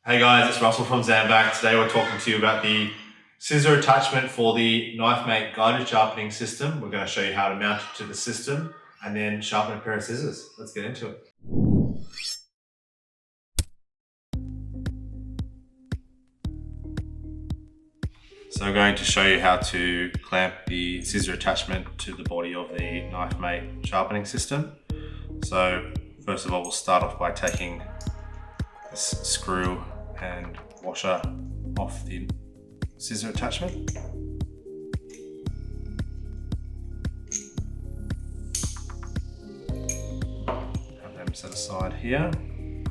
Hey guys, it's Russell from Zanvak. Today we're talking to you about the scissor attachment for the KNIFEMATE Guided Sharpening System. We're going to show you how to mount it to the system and then sharpen a pair of scissors. Let's get into it. So we're going to show you how to clamp the scissor attachment to the body of the KNIFEMATE sharpening system. So first of all, we'll start off by taking this screw and washer off the scissor attachment. Have them set aside here. And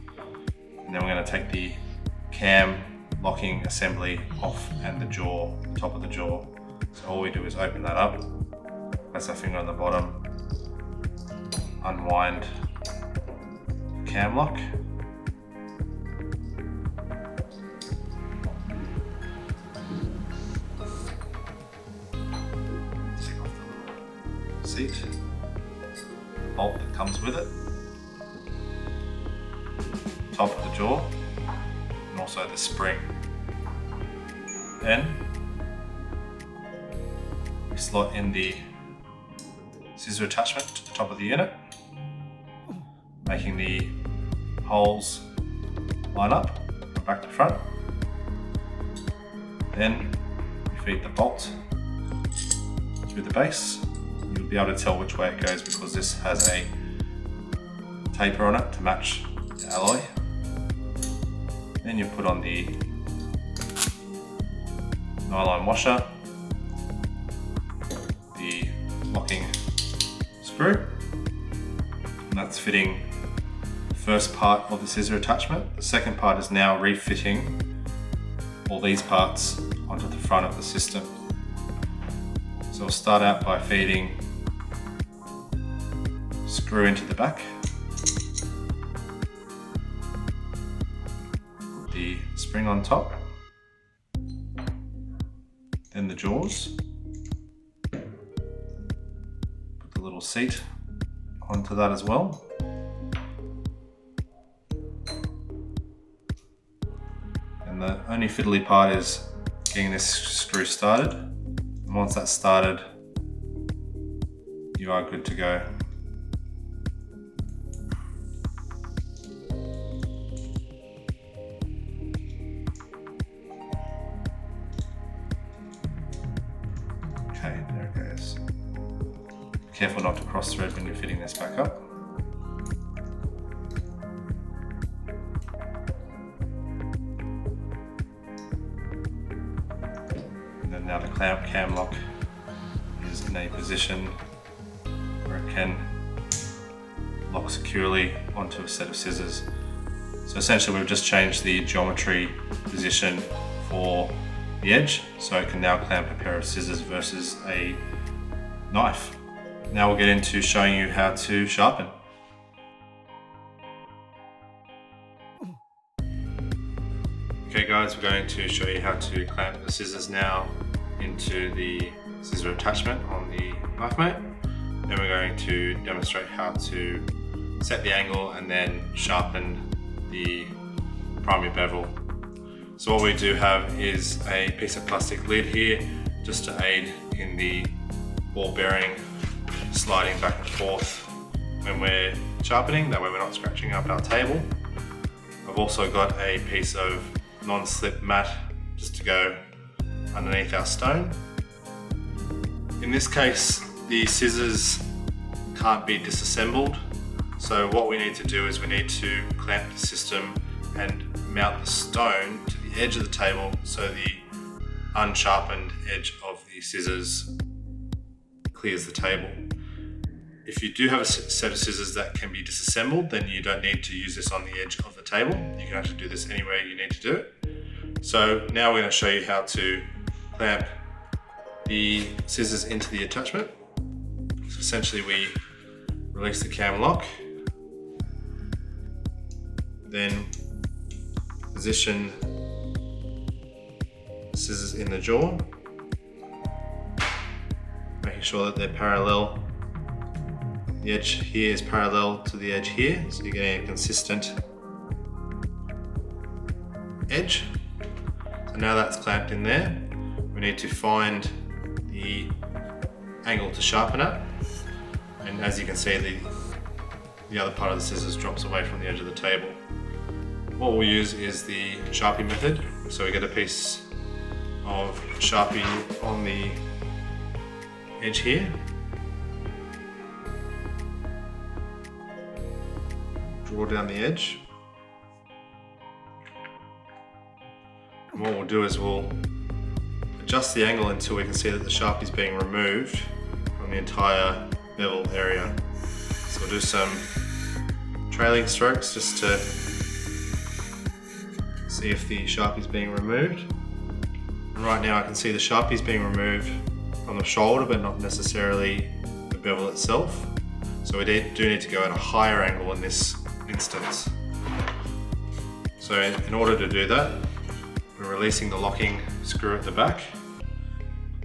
then we're going to take the cam locking assembly off and the jaw, the top of the jaw. So all we do is open that up, place our finger on the bottom, unwind the cam lock. Seat, bolt that comes with it, top of the jaw, and also the spring. Then we slot in the scissor attachment to the top of the unit, making the holes line up from back to front. Then we feed the bolt through the base. You'll be able to tell which way it goes because this has a taper on it to match the alloy. Then you put on the nylon washer, the locking screw, and that's fitting the first part of the scissor attachment. The second part is now refitting all these parts onto the front of the system. So we'll start out by feeding screw into the back, put the spring on top, then the jaws, put the little seat onto that as well, and the only fiddly part is getting this screw started. And once that's started, you are good to go. Okay, there it goes. Careful not to cross thread when you're fitting this back up. And then now the cam lock is in a position where it can lock securely onto a set of scissors. So essentially we've just changed the geometry position for the edge, so it can now clamp a pair of scissors versus a knife. Now we'll get into showing you how to sharpen. Okay guys, we're going to show you how to clamp the scissors now into the scissor attachment on the KNIFEMATE. Then we're going to demonstrate how to set the angle and then sharpen the primary bevel. So what we do have is a piece of plastic lid here just to aid in the ball bearing sliding back and forth when we're sharpening, that way we're not scratching up our table. I've also got a piece of non-slip mat just to go underneath our stone. In this case, the scissors can't be disassembled, so what we need to do is we need to clamp the system and mount the stone to the edge of the table so the unsharpened edge of the scissors clears the table. If you do have a set of scissors that can be disassembled, then you don't need to use this on the edge of the table. You can actually do this anywhere you need to do it. So now we're going to show you how to clamp the scissors into the attachment. So essentially we release the cam lock, then position the scissors in the jaw, making sure that they're parallel. The edge here is parallel to the edge here, so you're getting a consistent edge. So now that's clamped in there, we need to find the angle to sharpen at. And as you can see, the other part of the scissors drops away from the edge of the table. What we'll use is the Sharpie method. So we get a piece of Sharpie on the edge here. Draw down the edge. And what we'll do is we'll adjust the angle until we can see that the Sharpie is being removed from the entire bevel area. So we'll do some trailing strokes just to see if the Sharpie is being removed. And right now I can see the Sharpie is being removed from the shoulder, but not necessarily the bevel itself. So we do need to go at a higher angle in this instance. So in order to do that, we're releasing the locking screw at the back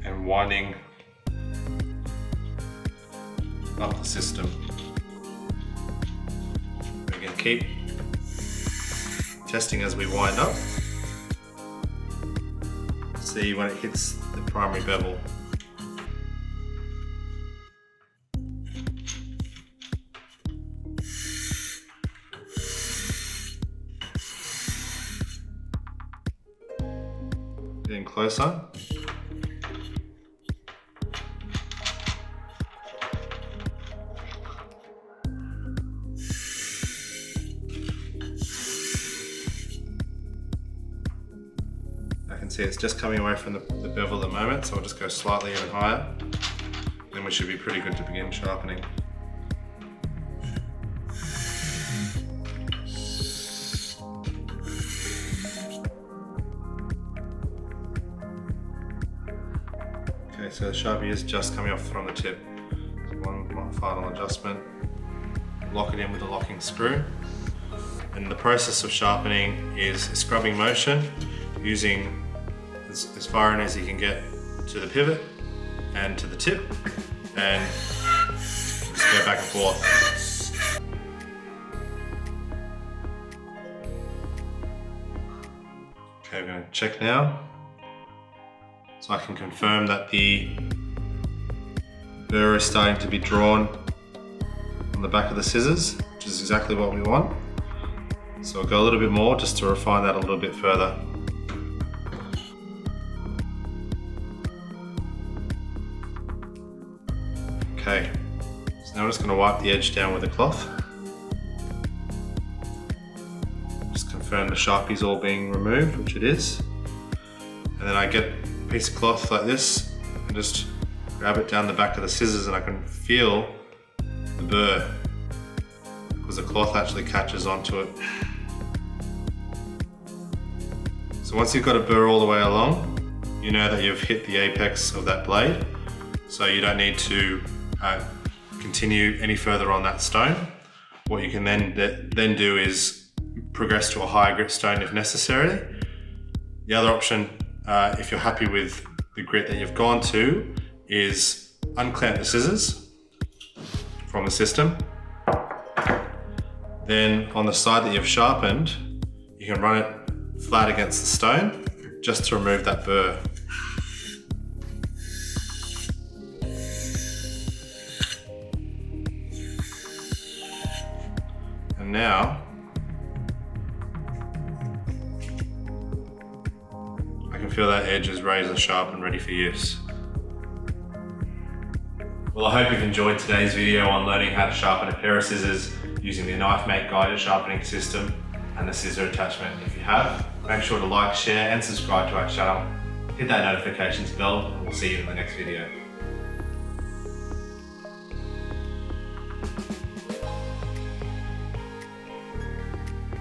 and winding up the system. We can keep testing as we wind up. See when it hits the primary bevel. Getting closer. See, it's just coming away from the bevel at the moment, so I'll just go slightly even higher. Then we should be pretty good to begin sharpening. Okay, so the Sharpie is just coming off from the tip. So one final adjustment. Lock it in with the locking screw. And the process of sharpening is a scrubbing motion using as far in as you can get to the pivot and to the tip, and just go back and forth. Okay, we're going to check now. So I can confirm that the burr is starting to be drawn on the back of the scissors, which is exactly what we want. So I'll go a little bit more just to refine that a little bit further. Okay, so now I'm just going to wipe the edge down with a cloth. Just confirm the Sharpie's all being removed, which it is. And then I get a piece of cloth like this and just grab it down the back of the scissors, and I can feel the burr because the cloth actually catches onto it. So once you've got a burr all the way along, you know that you've hit the apex of that blade, so you don't need to continue any further on that stone. What you can then do is progress to a higher grit stone if necessary. The other option, if you're happy with the grit that you've gone to, is unclamp the scissors from the system. Then on the side that you've sharpened, you can run it flat against the stone just to remove that burr. And now I can feel that edge is razor sharp and ready for use. Well, I hope you've enjoyed today's video on learning how to sharpen a pair of scissors using the KNIFEMATE Guided sharpening system and the scissor attachment. If you have, make sure to like, share and subscribe to our channel. Hit that notifications bell and we'll see you in the next video.